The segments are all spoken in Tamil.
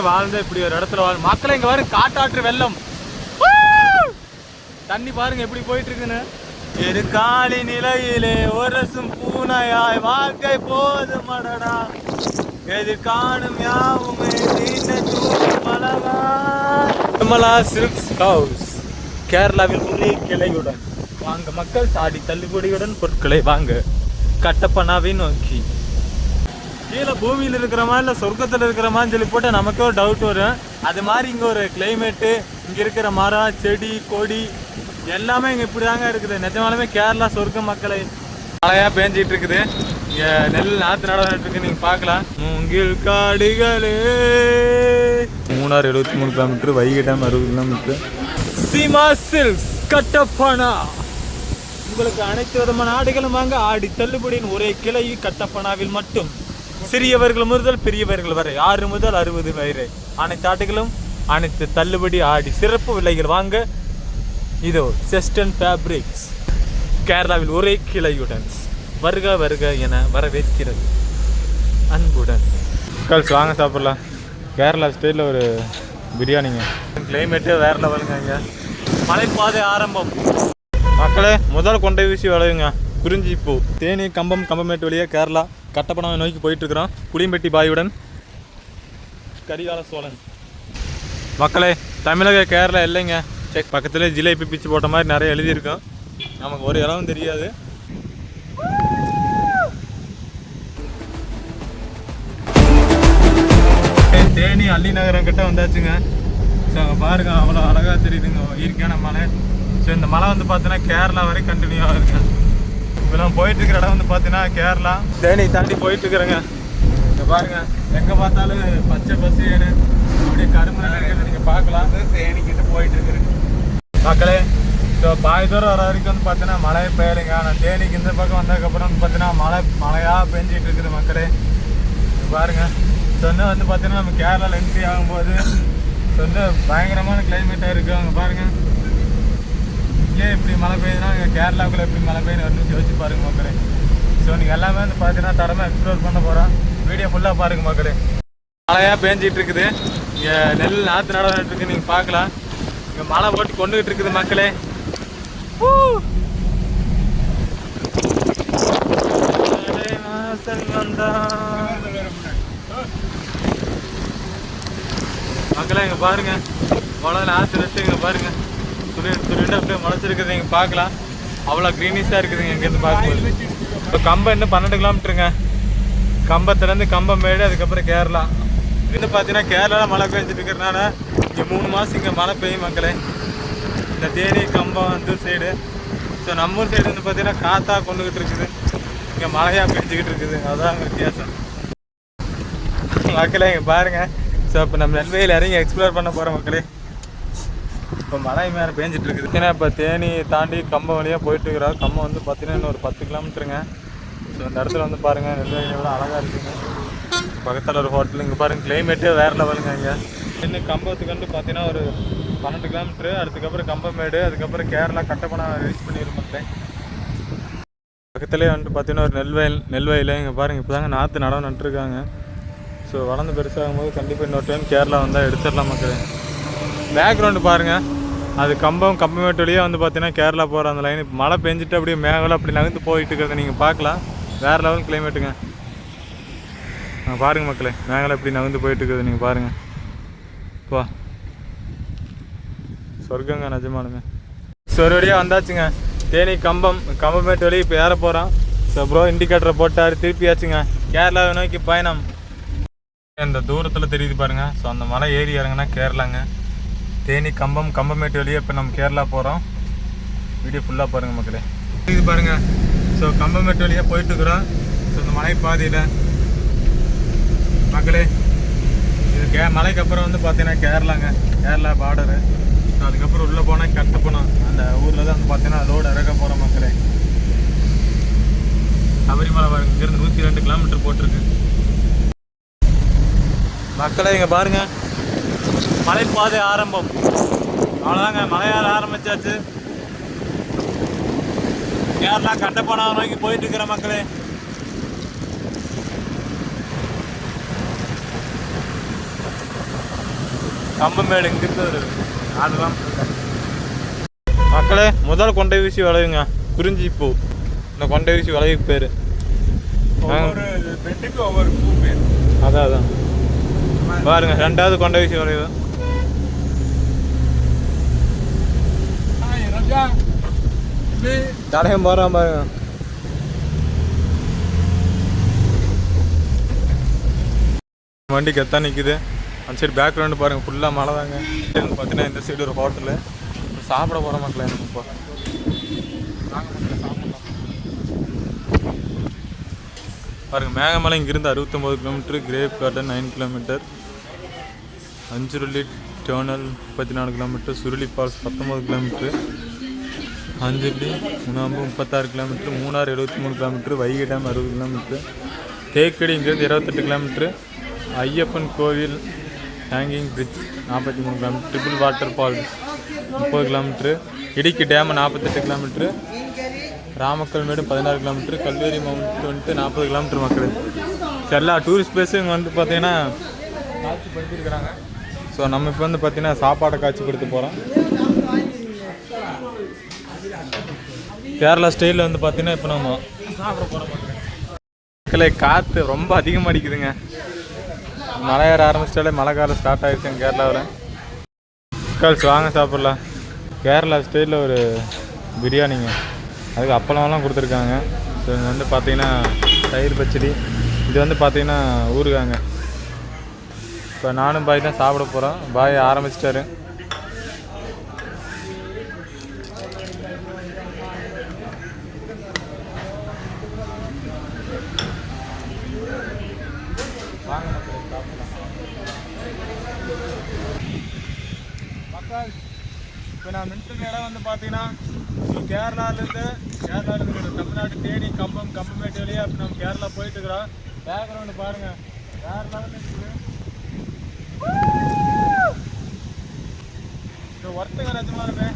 வாழ்ந்த இப்படி ஒரு இடத்துல மக்களை இங்க வரும் காட்டாற்று வெள்ளம் தண்ணி பாருங்க எப்படி போயிட்டு இருக்குன்னு. எருக்காலி நிலையிலே ஒரசும் பூனையாய் வாழ்க்கை போதும் மடடா எது காணும் யாவுமே திருமலா சில்க்ஸ் ஹவுஸ் கேரளாவில் ஒரே கிளையுடன் வாங்க மக்கள் சாடி தள்ளுபடியுடன் பொருட்களை வாங்க கட்டப்பனாவை நோக்கி. கீழே பூமியில் இருக்கிற மாதிரி இல்லை சொர்க்கத்தில் இருக்கிற மாதிரி சொல்லி போட்டால் நமக்கு ஒரு டவுட் வரும். அது மாதிரி இங்கே ஒரு கிளைமேட்டு, இங்கே இருக்கிற மரம் செடி கொடி எல்லாமே இங்கே இப்படி தாங்க இருக்குது. நிஜமாலுமே கேரளா சொர்க்கம் மக்களை. மழையாக பேஞ்சிட்டு இருக்குது. இங்கே நெல் நாற்று நடந்துட்டு இருக்கு, நீங்கள் பார்க்கலாம். மூங்கில் காடுகளே. மூணார் 73 கிலோமீட்டர், வைகிடம் 60 கிலோமீட்டர். சீமா சில்க்ஸ் கட்டப்பனா உங்களுக்கு அனைத்து விதமான ஆடைகளும் வாங்க ஆடி தள்ளுபடியின் ஒரே கிளை கட்டப்பனாவில் மட்டும். சிறியவர்கள் முதல் பெரியவர்கள் வரை 6 முதல் 60 வரை அனைத்து ஆடைகளும் அனைத்து தள்ளுபடி ஆடி சிறப்பு விலைகள் வாங்க. இதோ செஸ்டன் ஃபேப்ரிக்ஸ் கேரளாவில் ஒரே கிளையுடன் வருக வருக என வரவேற்கிறது அன்புடன். கல்ஸ் வாங்க சாப்பிடலாம். கேரளா ஸ்டைலில் ஒரு பிரியாணிங்க. கிளைமேட்டே வேற லெவலுங்க. இங்கே மலைப்பாதை ஆரம்பம் மக்களே. முதல் கொண்டை வீசி வளையுங்க குறிஞ்சிப்பூ. தேனி கம்பமேட்டு வழியாக கேரளா கட்டப்பனாவை நோக்கி போயிட்டு இருக்கிறோம். புளியம்பட்டி பாயுடன் கரிகால சோழன். மக்களே தமிழக கேரளா இல்லைங்க. செக் பக்கத்துல ஜிலேபி பிச்சு போட்ட மாதிரி நிறைய எழுதியிருக்கோம். நமக்கு ஒரு இடமும் தெரியாது. தேனி அள்ளி நகரம் கிட்ட வந்தாச்சுங்க. ஸோ அங்கே பாருங்க அவ்வளோ அழகாக தெரியுதுங்க இயற்கையான மலை. ஸோ இந்த மலை வந்து பார்த்தீங்கன்னா கேரளா வரை கண்டினியூ ஆகுதுங்க. இப்போ நம்ம போயிட்டு இருக்கிற இடம் வந்து பார்த்தீங்கன்னா கேரளா தேனி தாண்டி போயிட்டு இருக்கிறேங்க. இங்கே பாருங்க எங்கே பார்த்தாலும் பச்சை பசேன்னு அப்படியே கரும்பு இருக்கிறது நீங்கள் பார்க்கலாம். தேனிக்கிட்ட போயிட்டு இருக்கிறேங்க மக்களே. ஸோ பாதி தூரம் வர வரைக்கும் வந்து பார்த்தீங்கன்னா மழை பெய்யுங்க. ஆனால் தேனிக்கு இந்த பக்கம் வந்ததுக்கப்புறம் வந்து பார்த்தீங்கன்னா மழையாக பெஞ்சிட்டு இருக்குது மக்களே. பாருங்க சொன்ன வந்து பார்த்தீங்கன்னா நம்ம கேரளாவில் என்ட்ரி ஆகும்போது சொன்ன பயங்கரமான கிளைமேட்டாக இருக்குது. அங்கே பாருங்கள் இங்கே இப்படி மழை பெய்யுதுன்னா இங்கே கேரளாவுக்குள்ளே எப்படி மழை பெய்யுன்னு வரணும் யோசிச்சு பாருங்கள் மக்களே. ஸோ நீங்கள் எல்லாமே வந்து பார்த்தீங்கன்னா தரமாக எக்ஸ்ப்ளோர் பண்ண போகிறோம். வீடியோ ஃபுல்லாக பாருங்கள் மக்களே. மழையாக பேஞ்சிட்டு இருக்குது. இங்கே நெல் நாற்று நடந்துட்டு இருக்கு, நீங்கள் பார்க்கலாம். இங்கே மழை போட்டு கொண்டுகிட்டு இருக்குது மக்களே. மக்களே இங்கே பாருங்க மழை நாற்று நட்டு இங்கே பாருங்க துணிண்டு அப்படியே முளைச்சிருக்குது. இங்கே பார்க்கலாம் அவ்வளோ க்ரீனிஷாக இருக்குதுங்க இங்கேருந்து பார்க்கும்போது. இப்போ கம்பம் இன்னும் 12 கிலோமீட்டருங்க. கம்பத்துலேருந்து கம்பமேடு அதுக்கப்புறம் கேரளா. இன்னும் பார்த்தீங்கன்னா கேரளாவில் மழை பெஞ்சிட்டு இருக்கிறதுனால இங்கே 3 மாதம் இங்கே மழை பெய்யும் மக்களே. இந்த தேனி கம்பம் அந்த சைடு. ஸோ நம்ம ஊர் சைடு வந்து பார்த்தீங்கன்னா காற்றா கொண்டுக்கிட்டு இருக்குது, இங்கே மழையாக பெஞ்சிக்கிட்டு இருக்குது. அதுதான் அங்கே வித்தியாசம் மக்களே. இங்கே பாருங்கள். ஸோ இப்போ நம்ம நெல்வேலியில் இறங்கி எக்ஸ்ப்ளோர் பண்ண போகிறோம் மக்களே. இப்போ மழை மேலே பேஞ்சிட்டு இருக்குது. ஏன்னா இப்போ தேனி தாண்டி கம்பம் வழியாக போயிட்டு இருக்கிறோம். கம்பம் வந்து பார்த்தீங்கன்னா இன்னும் ஒரு 10 கிலோமீட்டருங்க. ஸோ இந்த இடத்துல வந்து பாருங்கள் நெல்வேலி எவ்வளோ அழகாக இருக்குங்க. பக்கத்தில் ஒரு ஹோட்டல். இங்கே பாருங்கள் கிளைமேட்டே வேறு லெவலுங்க. இங்கே இன்னும் கம்பத்துக்கு வந்து பார்த்தீங்கன்னா ஒரு 12 கிலோமீட்டரு. அதுக்கப்புறம் கம்பமேடு அதுக்கப்புறம் கேரளா கட்டப்பனா ரீச் பண்ணிடுவோம் மக்களே. பக்கத்துலேயே வந்துட்டு பார்த்தீங்கன்னா ஒரு நெல்வயல். இங்கே பாருங்கள் இப்போ தாங்க நாற்று நடவு நட்டுருக்காங்க. ஸோ வளர்ந்து பெருசாகும் போது கண்டிப்பாக இன்னொரு டைம் கேரளா வந்தால் எடுத்துடலாம் மக்களே. பேக்ரவுண்டு பாருங்கள் அது கம்பமேட்டு வழியாக வந்து பார்த்தீங்கன்னா கேரளா போகிற அந்த லைன். இப்போ மழை பெஞ்சிட்டு அப்படியே மேகலாம் அப்படி நகர்ந்து போயிட்டு இருக்கிறத நீங்கள் பார்க்கலாம். வேறு லெவல் கிளைமேட்டுங்க. பாருங்கள் மக்களே மேகலாம் இப்படி நகர்ந்து போயிட்டு இருக்கிறது நீங்கள் பாருங்கள். இப்போ சொர்க்கங்க நிஜமானுங்க. ஸோ ஒரு வழியாக வந்தாச்சுங்க தேனி கம்பமேட்டு வழி இப்போ ஏற போகிறோம். ஸோ ப்ரோ இண்டிகேட்டரை போட்டார் திருப்பியாச்சுங்க. கேரளாவை நோக்கி பயணம். இந்த தூரத்தில் தெரியுது பாருங்கள். ஸோ அந்த மலை ஏறி இறங்குனா கேரளாங்க. தேனி கம்பமேட்டு வழியாக இப்போ நம்ம கேரளா போகிறோம். வீடியோ ஃபுல்லாக பாருங்கள் மக்களே. இது பாருங்கள். ஸோ கம்பமேட்டு வழியாக போயிட்டுருக்குறோம். ஸோ இந்த மலை பாதையில் மக்களே இது மலைக்கு அப்புறம் வந்து பார்த்தீங்கன்னா கேரளாங்க. கேரளா பார்டரு. ஸோ அதுக்கப்புறம் உள்ளே போனால் கட்டப்பனம் அந்த ஊரில் தான் வந்து பார்த்தீங்கன்னா ரோடு இறக்க போகிறோம் மக்களே. சபரிமலை பாருங்க இங்கேருந்து 102 கிலோமீட்டர் போட்டிருக்கு மக்களே. இங்கே பாருங்கள் மலைப்பாதை ஆரம்பம். அவ்வளோதாங்க மலையால் ஆரம்பிச்சாச்சு. கேரளா கட்டப்பனா நோக்கி போயிட்டு இருக்கிற மக்களே. கம்பமேடு இங்கிருந்து ஒரு 4 கிலோமீட்டர். மக்களே முதல் கொண்டை வீசி வளைவுங்க குறிஞ்சி பூ. இந்த கொண்டை வீசி வளைவுக்கு பேர் ஒவ்வொரு பெட்டுக்கு ஒவ்வொரு பூ பேர். அதான் பாருங்க 2வது கொண்டை வீசி வளைவு. தலையம் போறான் பாருங்க. வண்டி கெத்தா நிற்குது. அந்த சைடு பேக்ரவுண்டு பாருங்கள் ஃபுல்லாக மழை தாங்க. பார்த்தீங்கன்னா இந்த சைடு ஒரு ஹோட்டலு சாப்பிட போகிற மக்கள் எனக்கு இப்போ சாப்பிடலாம் பாருங்கள். மேகமலை இங்கிருந்து 69 kilometre, grape garden 9 kilometre, Anjuruli tunnel 34 kilometre, Suruli falls 19 kilometre, Anjuruli முனாம்பு 36 kilometre, Munnar 73 kilometre, Vaigai dam 60 kilometre, Thekkady இங்கிருந்து 28 கிலோமீட்டர், ஐயப்பன் கோவில் hanging bridge 43 kilometre, triple water falls 30 kilometre, Idukki dam 48 kilometre, Ramakkalmedu 16 kilometre, Calvary mount வந்துட்டு 40 கிலோமீட்டர் மக்கள். எல்லா டூரிஸ்ட் பிளேஸும் இங்கே வந்து பார்த்தீங்கன்னா காட்சிப்படுத்திருக்கிறாங்க. ஸோ நம்ம இப்போ வந்து பார்த்தீங்கன்னா சாப்பாடை காட்சிப்படுத்த போகிறோம். கேரளா ஸ்டைலில் வந்து பார்த்தீங்கன்னா இப்போ நம்ம சாப்பிட போகிறோம் மக்களே. காற்று ரொம்ப அதிகமாக அடிக்குதுங்க. மழை ஏற ஆரம்பிச்சிட்டாலே மழை காலம் ஸ்டார்ட் ஆகிடுச்சுங்க கேரளாவில். மக்கள்ஸ் வாங்க சாப்பிட்லாம். கேரளா ஸ்டைலில் ஒரு பிரியாணிங்க, அதுக்கு அப்பளம்லாம் கொடுத்துருக்காங்க. ஸோ இங்கே வந்து பார்த்தீங்கன்னா தயிர் பச்சடி, இது வந்து பார்த்தீங்கன்னா ஊறுகாங்க. இப்போ நானும் பாய் தான் சாப்பிட போகிறோம். பாய் ஆரம்பிச்சிட்டாரு. வாங்க மக்கள் சாப்பிடலாம். மக்கள் இப்போ நான் மின்ட்டு இடம் வந்து பார்த்தீங்கன்னா கேரளாவிலேருந்து தமிழ்நாடு தேனி கம்பமேட்டு வழியாக இப்போ நம்ம கேரளா போயிட்டு இருக்கிறோம். பேக்ரவுண்டு பாருங்கள் வேறு லெவலில் இருக்குது. ஸோ ஒர்த்துங்க நிஜமாலுமே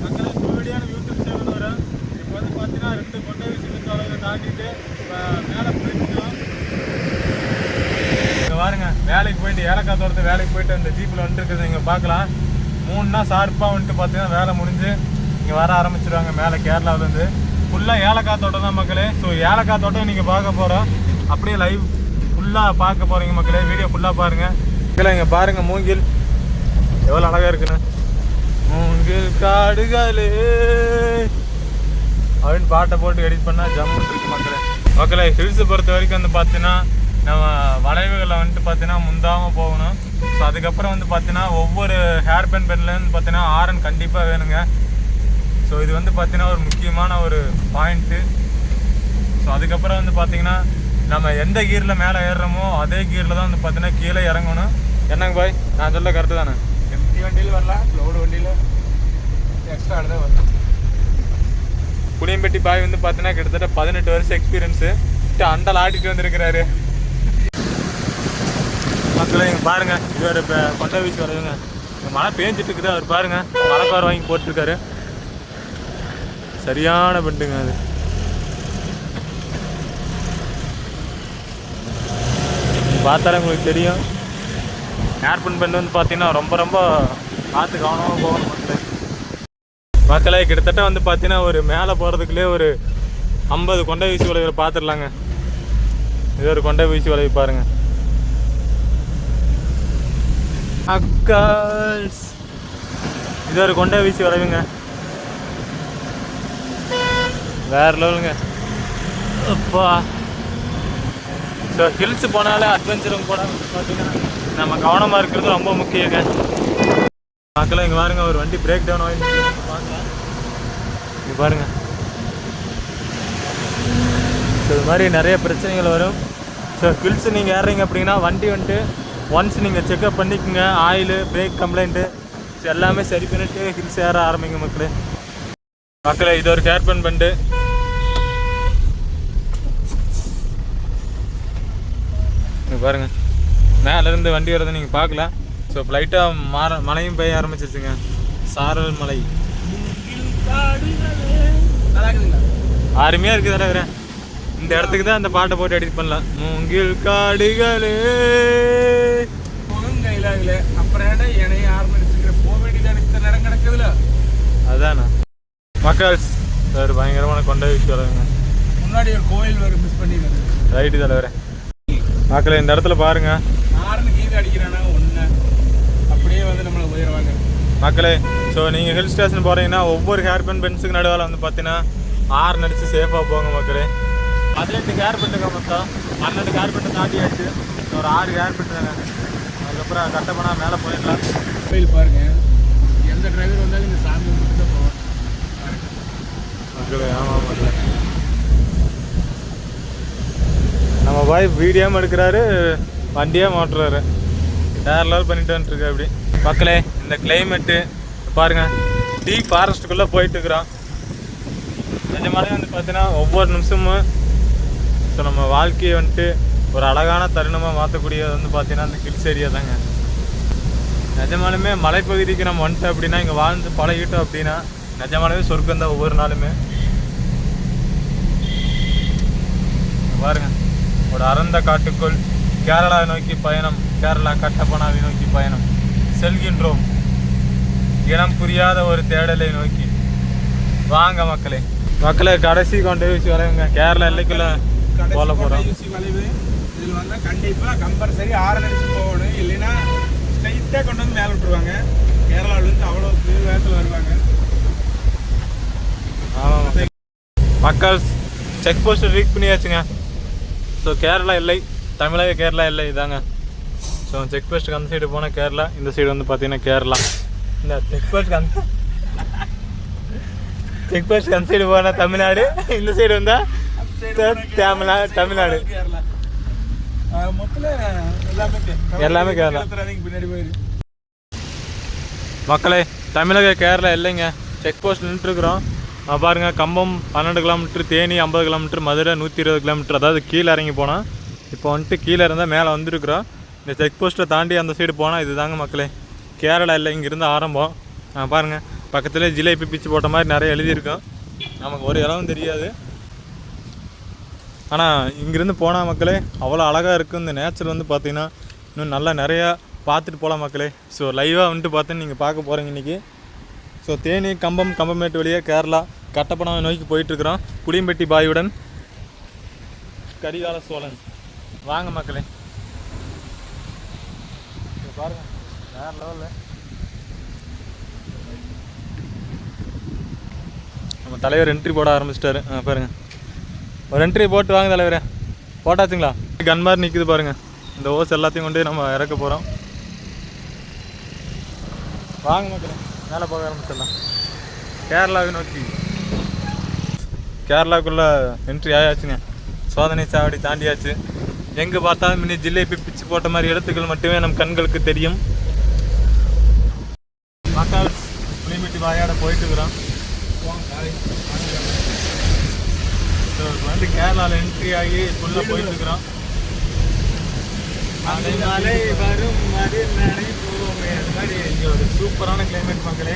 மக்களே. கோடியான யூடியூப் சேனல் வரும். இப்போ வந்து பார்த்தீங்கன்னா 2 கொண்டை வீசி தொலைவில் தாண்டிட்டு மேலே போயிட்டுருக்கோம். இங்கே பாருங்க வேலைக்கு போயிட்டு ஏலக்காய் தோட்டத்து வேலைக்கு போயிட்டு அந்த ஜீப்பில் வந்துட்டு இருக்குது. இங்கே பார்க்கலாம் 3 நாள் ஷார்ப்பாக வந்துட்டு பார்த்தீங்கன்னா வேலை முடிஞ்சு இங்கே வர ஆரம்பிச்சிடுவாங்க. மேலே கேரளாவிலேருந்து ஃபுல்லாக ஏலக்காய் தோட்டம் தான் மக்களே. ஸோ ஏலக்காய் தோட்டம் நீங்கள் பார்க்க போகிறோம். அப்படியே லைவ் ஃபுல்லாக பார்க்க போகிறீங்க மக்களே. வீடியோ ஃபுல்லாக பாருங்கள். இல்லை இங்கே பாருங்கள் மூங்கில் எவ்வளோ அழகாக இருக்குன்னு. மூங்கில் காடுகளே அப்படின்னு பாட்டை போட்டு எடிட் பண்ணால் ஜம்முன்னு இருக்கு மக்களே. மக்களே ஹில்ஸை பொறுத்த வரைக்கும் வந்து பார்த்தீங்கன்னா நம்ம வளைவுகளை வந்துட்டு பார்த்தீங்கன்னா முந்தாமல் போகணும். ஸோ அதுக்கப்புறம் வந்து பார்த்தீங்கன்னா ஒவ்வொரு ஹேர் பென்லேருந்து பார்த்தீங்கன்னா ஆரன் கண்டிப்பாக வேணுங்க. ஸோ இது வந்து பார்த்தீங்கன்னா ஒரு முக்கியமான ஒரு பாயிண்ட்டு. ஸோ அதுக்கப்புறம் வந்து பார்த்தீங்கன்னா நம்ம எந்த கீரில் மேலே ஏறுறோமோ அதே கீரில் தான் வந்து பார்த்தீங்கன்னா கீழே இறங்கணும். என்னங்க பாய் நான் சொல்ல கரெக்டு தானே? எம்டி வண்டியில் வரலாம், லோடு வண்டியில் எக்ஸ்ட்ரா தான் வரலாம். புளியம்பட்டி பாய் வந்து பார்த்தீங்கன்னா கிட்டத்தட்ட 18 வருஷம் எக்ஸ்பீரியன்ஸு. அண்டல் ஆட்டிட்டு வந்துருக்கிறாரு மக்களே. இங்கே பாருங்கள் இவர் இப்போ கொண்டை வீசி வருதுங்க. இங்கே மழை பேஞ்சிட்டு இருக்குது. அவர் பாருங்கள் மழைக்கார் வாங்கி போட்டிருக்காரு. சரியான பெண்டுங்க அது. பார்த்தாலே உங்களுக்கு தெரியும். ஏர்பன் பெண்டு வந்து பார்த்தீங்கன்னா ரொம்ப பார்த்து கவனமாக போகணும் மக்களே. மக்களே கிட்டத்தட்ட வந்து பார்த்தீங்கன்னா ஒரு மேலே போகிறதுக்குள்ளே ஒரு 50 கொண்டை வீசி வளைவுகளை பார்த்துடலாங்க. இது ஒரு கொண்டை வீசி வளைவு பாருங்க அக்காஸ். இது ஒரு கொண்டை வீசி வளைவுங்க, வேற லெவலுங்க அப்பா. ஸோ ஹில்ஸ் போனாலே அட்வென்ச்சரும் கூட பார்த்தீங்கன்னா நம்ம கவனமாக இருக்கிறது ரொம்ப முக்கியங்க. மக்களே இங்கே பாருங்க ஒரு வண்டி பிரேக் டவுன் ஆகி பார்க்கலாம். இங்கே பாருங்க. ஸோ இது மாதிரி நிறைய பிரச்சனைகள் வரும். ஸோ ஹில்ஸ் நீங்கள் ஏறுறீங்க அப்படின்னா வண்டி வந்துட்டு ஒன்ஸ் நீங்கள் செக்அப் பண்ணிக்கோங்க. ஆயிலு பிரேக் கம்ப்ளைண்ட்டு எல்லாமே சரி பண்ணிவிட்டு ஹில்ஸ் ஏற ஆரம்பிங்க மக்களே. மக்களே இது ஒரு ஹேர்பன் பண்டு. இங்கே பாருங்கள் மேலேருந்து வண்டி வரதை நீங்கள் பார்க்கலாம். ஸோ ஃப்ளைட்டாக மழையும் பெய்ய ஆரம்பிச்சிருச்சுங்க. சாரல் மலை அருமையாக இருக்குது. வேற இந்த இடத்துக்கு தான் அந்த பாட்டை போட்டு எடிட் பண்ணலாம். மூங்கில் காடுகளே கையில் அப்புறம் தானே என்னையும் ஆரம்பிச்சுக்கிற போக வேண்டியதானே இத்தனை நேரம் கிடக்குதுல. அதானே மக்கள்ஸ் சார் பயங்கரமான கொண்டை வச்சு வரவங்க. முன்னாடி ஒரு கோயில் வர மிஸ் பண்ணிடுறது. ரைட்டு தலைவரே. மக்களே இந்த இடத்துல பாருங்க ஆறுனு கீழே அடிக்கிறானா ஒன்று அப்படியே வந்து நம்மளை உயர்வாங்க மக்களே. ஸோ நீங்கள் ஹில் ஸ்டேஷன் போகிறீங்கன்னா ஒவ்வொரு ஹேர் பேண்ட் பென்ஸுக்கு நடுவில் வந்து பார்த்தீங்கன்னா ஆறு நடிச்சு சேஃபாக போங்க மக்களே. 18 ஹேர் பெண்ட்டுங்க மொத்தம் 12 ஹேர் பெண்ட்டு தாண்டியாச்சு. ஒரு 6 ஹேர் பெண்ட் தானே. அதுக்கப்புறம் கட்டப்பனா மேலே போயிடலாம். கோயில் பாருங்க. எந்த டிரைவர் வந்தாலும் இந்த சாமி மட்டும் தான் போவோம் மக்களே. ஆமாம் மக்களே. நம்ம பாய் வீடியோவும் எடுக்கிறாரு வண்டியே மாட்டுறாரு. வேறு லெவல் பண்ணிட்டு வந்துருக்கு அப்படி மக்களே. இந்த கிளைமேட்டு பாருங்க டீப் ஃபாரஸ்ட்டுக்குள்ளே போயிட்டு இருக்கிறோம். நிஜமாலே வந்து பார்த்தீங்கன்னா ஒவ்வொரு நிமிஷமும் ஸோ நம்ம வாழ்க்கையை வந்துட்டு ஒரு அழகான தருணமாக மாற்றக்கூடியது வந்து பார்த்தீங்கன்னா அந்த ஹில்ஸ் ஏரியா தாங்க. நிஜமாலுமே மலைப்பகுதிக்கு நம்ம வந்துட்டோம் அப்படின்னா இங்கே வாழ்ந்து பழகிட்டோம் அப்படின்னா நிஜமாலுமே சொர்க்கம் தான் ஒவ்வொரு நாளுமே. பாருங்க ஒரு அடர்ந்த காட்டுக்குள் கேரளாவை நோக்கி பயணம். கேரளா கட்டப்பனாவை நோக்கி பயணம் செல்கின்றோம். இனம் புரியாத ஒரு தேடலை நோக்கி வாங்க மக்களே. மக்களே கடைசி கொண்டு வச்சு வரையுங்க கேரளா எல்லைக்குள்ள போல போகிறோம். வளைவு இதில் வந்தால் கண்டிப்பாக கம்பல்சரி 6 நிமிஷம் போகணும். இல்லைன்னா ஸ்ட்ரைட்டாக கொண்டு வந்து மேலே விட்டுருவாங்க. கேரளாவிலேருந்து அவ்வளோ வேகத்தில் வருவாங்க. ஆமாம் மக்கள் செக் போஸ்ட் ரீச் பண்ணியாச்சுங்க. ஸோ கேரளா எல்லை தமிழக கேரளா எல்லை இதாங்க. ஸோ செக் போஸ்ட்டுக்கு அந்த சைடு போனால் கேரளா, இந்த சைடு வந்து பார்த்தீங்கன்னா கேரளா. இந்த செக் போஸ்ட்டுக்கு அந்த சைடு போனால் தமிழ்நாடு, இந்த சைடு வந்தால் தமிழ்நாடு. எல்லாமே கேரளா. மக்களே தமிழக கேரளா இல்லைங்க. செக் போஸ்ட் நின்றுட்டுருக்குறோம். பாருங்கள் Cumbum 12 kilometre, Theni 50 kilometre, Madurai 120 kilometre. அதாவது கீழே இறங்கி போனால் இப்போ வந்துட்டு கீழே இருந்தால் மேலே வந்துருக்குறோம். இந்த செக் போஸ்ட்டை தாண்டி அந்த சைடு போனால் இது தாங்க மக்களே கேரளா இல்லை. இங்கேருந்து ஆரம்பம். பாருங்கள் பக்கத்துலேயே ஜிலேபி பிச்சு போட்ட மாதிரி நிறைய எழுதியிருக்கோம். நமக்கு ஒரு இடமும் தெரியாது. ஆனால் இங்கேருந்து போனால் மக்களே அவ்வளோ அழகாக இருக்கும். இந்த நேச்சர் வந்து பார்த்திங்கன்னா இன்னும் நல்லா நிறையா பார்த்துட்டு போகலாம் மக்களே. ஸோ லைவாக வந்துட்டு பார்த்து நீங்கள் பார்க்க போகிறீங்க இன்றைக்கி. ஸோ தேனி கம்பமேட்டு வழியாக கேரளா கட்டப்பனாவை நோக்கி போயிட்டுருக்குறோம். புளியம்பட்டி பாயுடன் கரிகால சோழன். வாங்க மக்களே பாருங்க வேறு லெவலில் நம்ம தலைவர் என்ட்ரி போட ஆரம்பிச்சிட்டாரு. பாருங்கள் ஒரு என்ட்ரி போட்டு வாங்க தலைவரே. போட்டாச்சுங்களா? கன் மாதிரி நிற்குது பாருங்கள். இந்த ஓஸ் எல்லாத்தையும் கொண்டு நம்ம இறக்க போகிறோம். வாங்க மக்களே மேலே போக ஆரம்பிச்சிடலாம். கேரளாவை நோக்கி கேரளாவுக்குள்ளே என்ட்ரி ஆயாச்சுங்க. சோதனை சாவடி தாண்டியாச்சு. எங்கே பார்த்தாலும் முன்னே ஜிலேபி பிச்சு போட்ட மாதிரி இடத்துக்கள் மட்டுமே நம் கண்களுக்கு தெரியும். மக்கள் புளியம்பட்டி வாயாட போயிட்டுருக்குறோம். வந்து கேரளாவில் என்ட்ரி ஆகி ஃபுல்லாக போயிட்டுருக்குறோம். மலை வரும் அது மாதிரி இங்கே ஒரு சூப்பரான கிளைமேட் மக்களே.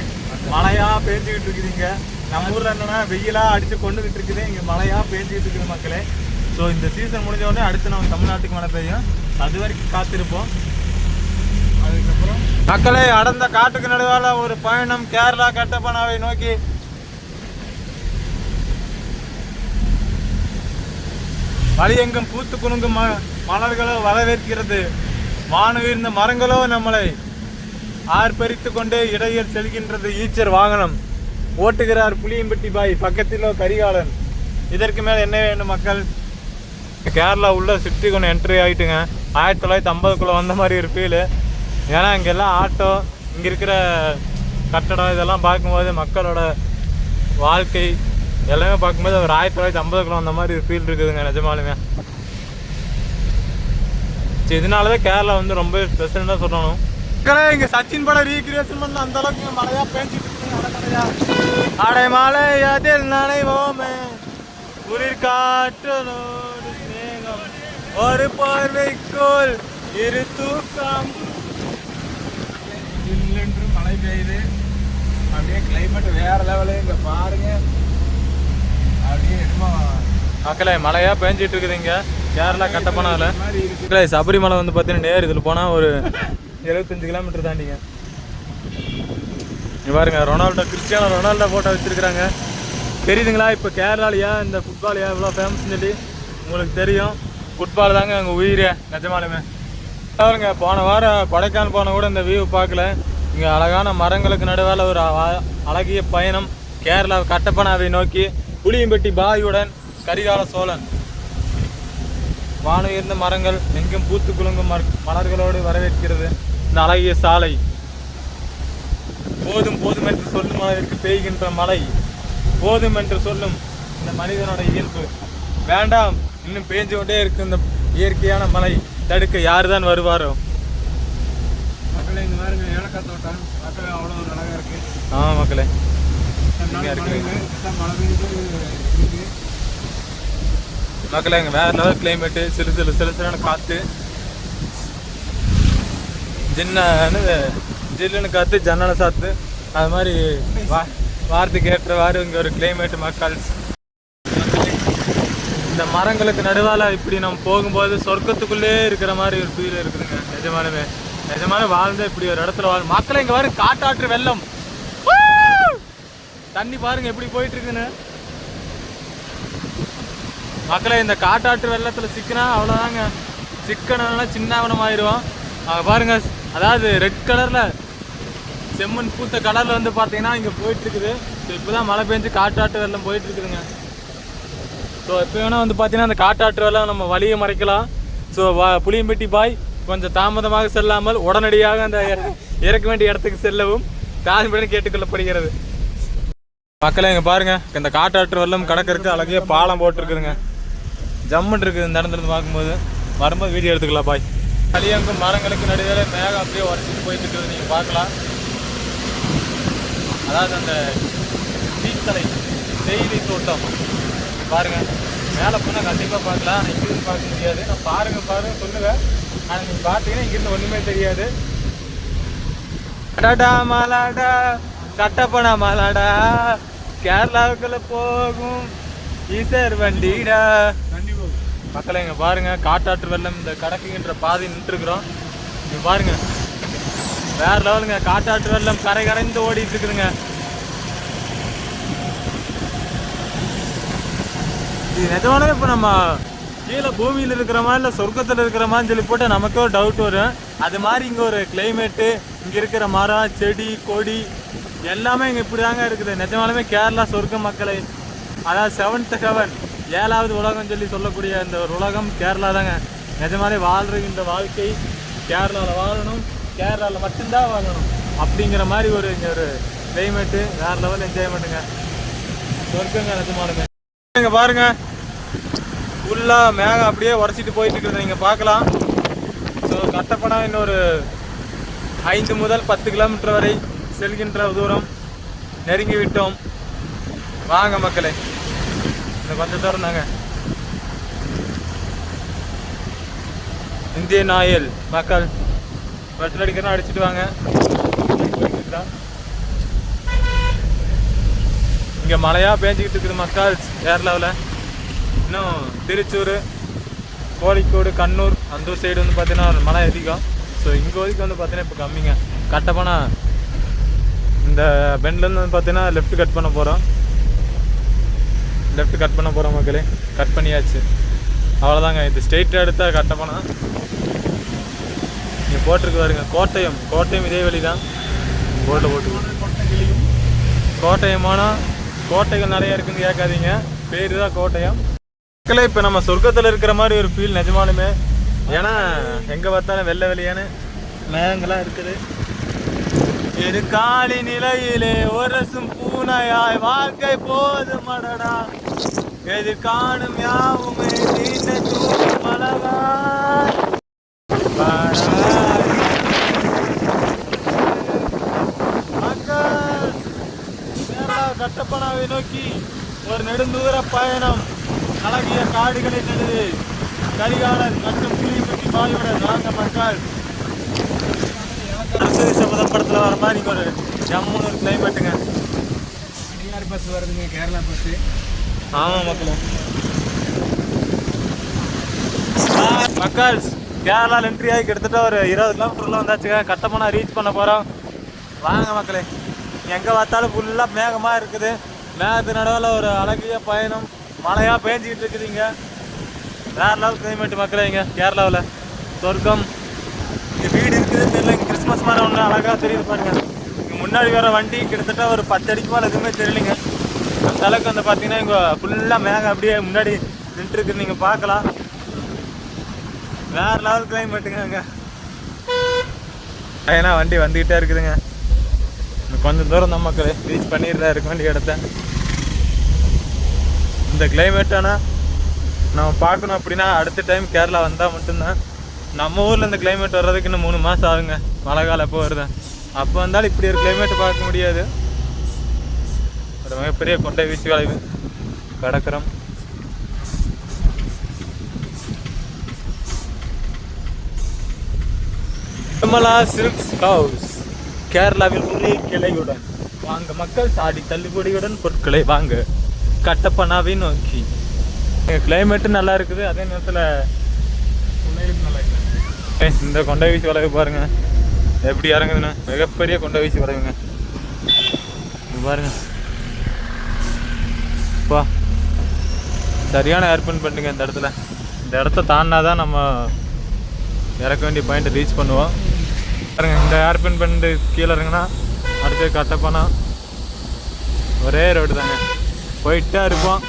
மழையாக பேஞ்சிக்கிட்டு இருக்குதுங்க. நம்ம ஊரில் என்னன்னா வெயிலாக அடித்து கொண்டுகிட்டு இருக்குது. இங்கே மழையாக பேஞ்சிக்கிட்டு இருக்குது மக்களே. ஸோ இந்த சீசன் முடிஞ்ச உடனே அடுத்து நம்ம தமிழ்நாட்டுக்கு மழை பெய்யும். அது வரைக்கும் காத்திருப்போம். அதுக்கப்புறம் மக்களே அடர்ந்த காட்டுக்கு நடுவால ஒரு பயணம் கேரளா கட்டப்பனாவை நோக்கி. வழியெங்கும் பூத்து குலுங்கும் மலர்களோ வரவேற்கிறது. வானுயர்ந்த மரங்களோ நம்மளை ஆர்ப்பரித்து கொண்டே இடையில் செல்கின்றது. ஈச்சர் வாகனம் ஓட்டுகிறார் புளியம்பட்டி பாய், பக்கத்திலோ கரிகாலன். இதற்கு மேல் என்ன வேண்டும் மக்கள்? கேரளா உள்ள சிட்டி கொண்டு என்ட்ரி ஆகிட்டுங்க. 1950 வந்த மாதிரி ஒரு ஃபீலு. ஏன்னா இங்கெல்லாம் ஆட்டோ, இங்கே இருக்கிற கட்டடம் இதெல்லாம் பார்க்கும்போது மக்களோட வாழ்க்கை எல்லாமே பார்க்கும்போது ஒரு 1950 வந்த மாதிரி ஒரு ஃபீல் இருக்குதுங்க நிஜமாலுமே. சரி இதனால தான் கேரளா வந்து ரொம்ப ஸ்பெஷல்னு தான் சொல்லணும். இங்கே சச்சின் படம் ரீக்ரியேஷன் பண்ண அந்த அளவுக்கு இங்கே மழையாக பேஞ்சிட்டு இருக்குங்க. அடை மலை அதில் நனைவோமே குளிர் காற்றலோடு ஸ்நேகம் ஒரு பார்வைக்குள் இரு தூக்கம். இல்லென்று மழை பெய்யுது. அப்படியே கிளைமேட் வேற லெவலு. இங்கே பாருங்க அப்படியே என்னமோ மக்களே மழையாக பேஞ்சிட்டு இருக்குது இங்கே கேரளா கட்டப்பனாவில். சபரிமலை வந்து பார்த்தீங்கன்னா நேர் இதில் போனால் ஒரு 75 கிலோமீட்டர் தாண்டிங்க. இங்க பாருங்க கிறிஸ்டியானோ ரொனால்டோ போட்டோ வச்சிருக்கிறாங்க. தெரியுதுங்களா இப்போ கேரளாலையா இந்த ஃபுட்பால் எவ்வளோ ஃபேமஸ்ன்னு சொல்லி உங்களுக்கு தெரியும். ஃபுட்பால் தாங்க அங்கே உயிரே நிஜமாலுமே. பாருங்க போன வாரம் கொடைக்கானல் போன கூட இந்த வியூ பார்க்கல. இங்கே அழகான மரங்களுக்கு நடுவில் ஒரு அழகிய பயணம் கேரளா கட்டப்பனாவை நோக்கி. புளியம்பட்டி பாயுடன் கரிகால சோழன். வானுயர்ந்த மரங்கள் எங்கும் பூத்து குலுங்கும் மலர்களோடு வரவேற்கிறது இந்த அழகிய சாலை. போதும் போதும் என்று சொல்லும் அளவிற்கு பெய்கின்ற மழை. போதும் என்று சொல்லும் இந்த மனிதனோட இயல்பு. வேண்டாம் இன்னும் பேஞ்சு கொண்டே இருக்கு இந்த இயற்கையான மழை. தடுக்க யார் தான் வருவாரோ. மக்களே இந்த மாதிரி ஏலக்காய் தோட்டம் மக்களே அவ்வளோ ஒரு அழகாக இருக்கு. ஆமாம் மக்களே மக்களே இங்கே வேற லெவல் கிளைமேட்டு. சிறு சிறுன்னு காற்று. ஜில்லுன்னு காற்று ஜன்னலை சாத்து. அது மாதிரி வாரத்துக்கு ஏற்றவாறு இங்கே ஒரு கிளைமேட்டு மக்கள். இந்த மரங்களுக்கு நடுவால் இப்படி நம்ம போகும்போது சொர்க்கத்துக்குள்ளே இருக்கிற மாதிரி ஒரு ஃபீல் இருக்குதுங்க. நிஜமான வாழ்ந்த இப்படி ஒரு இடத்துல மக்களை இங்கே பாருங்க காட்டாற்று வெள்ளம். தண்ணி பாருங்க எப்படி போயிட்டு இருக்குன்னு. மக்களை இந்த காட்டாற்று வெள்ளத்தில் சிக்கினா அவ்வளோதாங்க. சிக்கனா சின்னவனம் ஆயிடுவோம். பாருங்க அதாவது ரெட் கலரில் செம்மண் பூத்த கலரில் வந்து பார்த்தீங்கன்னா இங்கே போயிட்டு இருக்குது. ஸோ இப்போ தான் மழை பெஞ்சு காட்டாற்று வெள்ளம் போயிட்டு இருக்குதுங்க. ஸோ இப்போ வேணால் வந்து பார்த்தீங்கன்னா அந்த காட்டாற்று வெள்ளம் நம்ம வழியை மறைக்கலாம். ஸோ புளியம்பட்டி பாய் கொஞ்சம் தாமதமாக செல்லாமல் உடனடியாக அந்த இறக்க வேண்டிய இடத்துக்கு செல்லவும் தாழ்மையுடன் கேட்டுக்கொள்ளப்படுகிறது. மக்களை இங்கே பாருங்க இந்த காட்டாற்று வெள்ளம் கடற்கருக்கு அழகிய பாலம் போட்டுருக்குதுங்க. ஜம்முன்னு இருக்குது இந்த இடத்துல இருந்து பார்க்கும்போது. வரும்போது வீடியோ எடுத்துக்கலாம் பாய். வழியங்கும் மரங்களுக்கு நடுவில் மேகம் அப்படியே உடச்சிட்டு போயிட்டு இருக்குது. நீங்கள் பார்க்கலாம். அதாவது அந்த தீத்தலை தேயிலை தோட்டம் பாருங்க. மேலே போனால் கண்டிப்பாக பார்க்கலாம். ஆனால் இங்கிருந்து பார்க்க முடியாது. நான் பாருங்க சொல்லுங்க. ஆனால் நீங்கள் பார்த்தீங்கன்னா இங்கிருந்து ஒன்றுமே தெரியாது. மலாடா கட்டப்பனா மலாடா கேரளாவுக்குள்ள போகும் ஈசர் வண்டிடா. மக்களை இங்கே பாருங்க காட்டாற்று வெள்ளம் இந்த கடக்குகின்ற பாதை நின்றுருக்குறோம். இங்கே பாருங்க வேற லெவலுங்க. காட்டாற்று வெள்ளம் கரை கரைந்து ஓடிட்டு இருக்குதுங்க. இது நிஜமானவே இப்போ நம்ம கீழே பூமியில் இருக்கிற மாதிரி இல்லை சொர்க்கத்தில் இருக்கிற மாதிரி சொல்லி போட்டு நமக்கு ஒரு டவுட் வரும். அது மாதிரி இங்கே ஒரு கிளைமேட்டு, இங்கே இருக்கிற மரம் செடி கொடி எல்லாமே இங்கே இப்படி தாங்க இருக்குது. நிஜமாலுமே கேரளா சொர்க்கம் மக்களை. அதாவது 7th heaven 7வது உலகம் சொல்லி சொல்லக்கூடிய இந்த ஒரு உலகம் கேரளா தாங்க. நிஜமாலே வாழ்கின்ற வாழ்க்கை கேரளாவில் வாழணும், கேரளாவில் மட்டும்தான் வாழணும் அப்படிங்கிற மாதிரி ஒரு இங்கே ஒரு கிளைமேட்டு வேறு லெவல் என்ஜாய்மெண்ட்டுங்க. சொர்க்கங்க நிஜமாலுமே. இங்கே பாருங்க ஃபுல்லாக மேகம் அப்படியே உடச்சிட்டு போயிட்டு இருக்கிறத நீங்கள் பார்க்கலாம். ஸோ கட்டப்பனா இன்னொரு 5 முதல் 10 கிலோமீட்டர் வரை செல்கின்ற தூரம் நெருங்கி விட்டோம். வாங்க மக்களே இந்த கொஞ்சம் தூரம் தாங்க. இந்தியன் ஆயில் மக்கள் பெட்ரோல் அடிக்கிறோம் அடிச்சுட்டு வாங்க. இங்கே மழையாக பேஞ்சிக்கிட்டு இருக்குது மக்கள் கேரளாவில். இன்னும் திருச்சூர் கோழிக்கோடு கண்ணூர் அந்த சைடு வந்து பார்த்தீங்கன்னா மழை அதிகம். ஸோ இங்கே வரைக்கும் வந்து பார்த்தீங்கன்னா இப்போ கம்மிங்க. கட்டப்பனா இந்த பெண்ட்லேருந்து வந்து பார்த்தீங்கன்னா லெஃப்ட் கட் பண்ண போகிறோம் மக்களே. கட் பண்ணியாச்சு அவ்வளோதாங்க. இது ஸ்ட்ரெயிட்டாக எடுத்தால் கட்டப்பனா. நீங்கள் போட்டிருக்கு பாருங்க கோட்டயம் இதே வழி தான் போட்டில் போட்டு. கோட்டயமானால் கோட்டைகள் நிறைய இருக்குன்னு கேட்காதீங்க. பேர் தான் கோட்டயம். மக்களே இப்போ நம்ம சொர்க்கத்தில் இருக்கிற மாதிரி ஒரு ஃபீல் நிஜமாலுமே. ஏன்னா எங்கே பார்த்தாலும் வெள்ளை வெளியான மேகங்கள்லாம் இருக்குது. காலி நிலையிலே ஒரசும் பூனையாய் வாழ்க்கை போதும் மடடா. எது காணும் யாவுமே நீண்ட தூரம் அழகா. மக்கள் கட்டப்பனாவை நோக்கி ஒரு நெடுந்தூர பயணம். அழகிய காடுகளை நடுவே கரிகாலன் மற்றும் புலியம்பட்டி பாயுடன் நாங்க மக்கள். சபதம் படத்தில் வர மாதிரி இங்கே ஒரு ஜம்முன்னு ஒரு கிளைமேட்டுங்க. டிஆர் பஸ் வருதுங்க, கேரளா பஸ். ஆமாம் மக்கள். மக்கள் கேரளாவில் என்ட்ரி ஆகி கிட்டத்தட்ட ஒரு 20 கிலோமீட்டர்ல வந்தாச்சுங்க. கட்டப்பனா ரீச் பண்ண போகிறோம். வாங்க மக்களே. எங்கே பார்த்தாலும் ஃபுல்லாக மேகமாக இருக்குது. மேகத்து நடுவில் ஒரு அழகிய பயணம். மழையாக பேஞ்சிக்கிட்டு இருக்குதுங்க. வேறு லெவல் கிளைமேட் மக்களே. இங்கே கேரளாவில் சொர்க்கம். இங்கே வீடு இருக்குதுன்னு தெரியல. இங்கே கிறிஸ்மஸ் மரம் ஒன்று அழகாக தெரியுது பாருங்க. இங்கே முன்னாடி வர வண்டி கிட்டத்தட்ட ஒரு 10 அடிக்கு மேலே எதுவுமே தெரியலைங்க. அந்த அளவுக்கு வந்து பார்த்தீங்கன்னா இங்கே ஃபுல்லாக மேகம் அப்படியே முன்னாடி நின்றுருக்கு. நீங்கள் பார்க்கலாம். வேறு லெவல் கிளைமேட்டுங்க அங்கே. ஏன்னா வண்டி வந்துக்கிட்டே இருக்குதுங்க. கொஞ்சம் தூரம் தான் மக்களே. ரீச் பண்ணிட்டு இருக்க வேண்டிய இடத்த. இந்த கிளைமேட் ஆனால் நம்ம பார்க்கணும் அப்படின்னா அடுத்த டைம் கேரளா வந்தால் மட்டும்தான். நம்ம ஊரில் இந்த கிளைமேட் வர்றதுக்கு இன்னும் 3 மாதம் ஆகுங்க. மழை காலம் எப்போ வருது. அப்போ வந்தாலும் இப்படி ஒரு கிளைமேட் பார்க்க முடியாது. ஒரு மிகப்பெரிய கொண்டை வீசி வளைவு கடற்கரம். விமலா சில்க்ஸ் ஹவுஸ் கேரளாவில் ஒரே கிளையுடன் வாங்க மக்கள் சாடி தள்ளுபடியுடன் பொருட்களை வாங்க கட்டப்பனாவை நோக்கி. கிளைமேட்டு நல்லா இருக்குது. அதே நேரத்தில் நல்லா இருக்குது. இந்த கொண்டை வீசி வளைவு பாருங்க எப்படி இறங்குதுன்னு. மிகப்பெரிய கொண்டை வீசி வளைவுங்க பாருங்க. பா சரியான ஏர்பன் பண்ணுங்க இந்த இடத்துல. இந்த இடத்த தாண்டினா தான் நம்ம இறக்க வேண்டிய பாயிண்ட் ரீச் பண்ணுவோம். பாருங்க இந்த ஏர்பின் பண்ணிட்டு கீழே இறங்குனா அடுத்து கட்டப்பனா ஒரே ரோடு தாங்க. போயிட்டே இருப்போம்.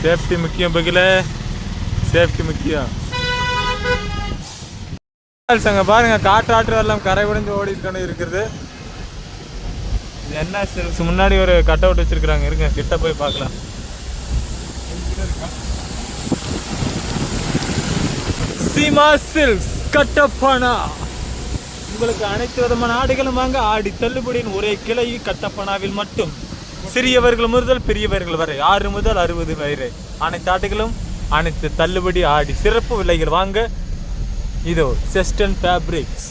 சேஃப்டி முக்கியம். பகில சேஃப்டி முக்கியம். அங்கே பாருங்க காற்றாற்று எல்லாம் கரை உடைஞ்சு ஓடிட்டு இருக்கிறது. என்ன சில்க்ஸ் முன்னாடி ஒரு கட் அவுட் வச்சிருக்கிறாங்க. இருங்க கிட்ட போய் பார்க்கலாம். சீமா சில்க்ஸ் கட்டப்பனா. உங்களுக்கு அனைத்து விதமான ஆடைகளும் வாங்க ஆடி தள்ளுபடியின் ஒரே கிளை கட்டப்பனாவில் மட்டும். சிறியவர்கள் முதல் பெரியவர்கள் வரை 6 முதல் 60 வரை அனைத்து ஆடைகளும் அனைத்து தள்ளுபடி ஆடி சிறப்பு விலைகள் வாங்க. இதோ செஸ்டன் ஃபேப்ரிக்ஸ்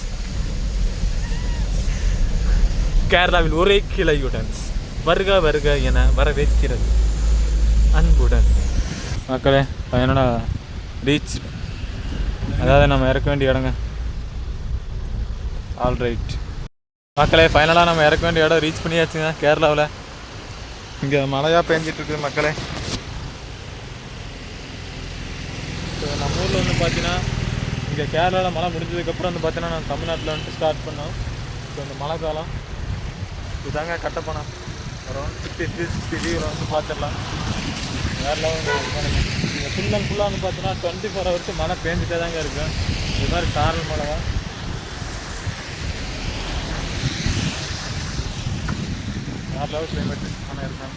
கேரளாவில் ஒரே கிளையுடன் வருக வருக என வரவேற்கிறது அன்புடன். மக்களே என்னடா ரீச், அதாவது நம்ம இறக்க வேண்டிய இடங்க. ஆல்ரைட் மக்களே, ஃபைனலாக நம்ம இறக்க வேண்டிய இடம் ரீச் பண்ணியாச்சுங்க கேரளாவில். இங்கே மழையாக பெஞ்சிட்டு இருக்குது மக்களே. ஸோ நம்ம ஊரில் வந்து பார்த்தீங்கன்னா இங்கே கேரளாவில் மழை முடிஞ்சதுக்கப்புறம் வந்து பார்த்தீங்கன்னா நான் தமிழ்நாட்டில் வந்துட்டு ஸ்டார்ட் பண்ணோம். ஸோ இந்த மழை காலம் இதாங்க கட்டப்பனா. அரௌண்ட் 50 வந்து பார்த்துடலாம். வேறு லெவல். இங்கே ஃபுல் அண்ட் ஃபுல்லாக வந்து பார்த்தீங்கன்னா 24 ஹவர்ஸ் மழை பேஞ்சிட்டே தாங்க இருக்கும். இது மாதிரி சாரல் மழை தான். வேறு லெவல் கிளைமேட் ஆனால் இருக்கேன்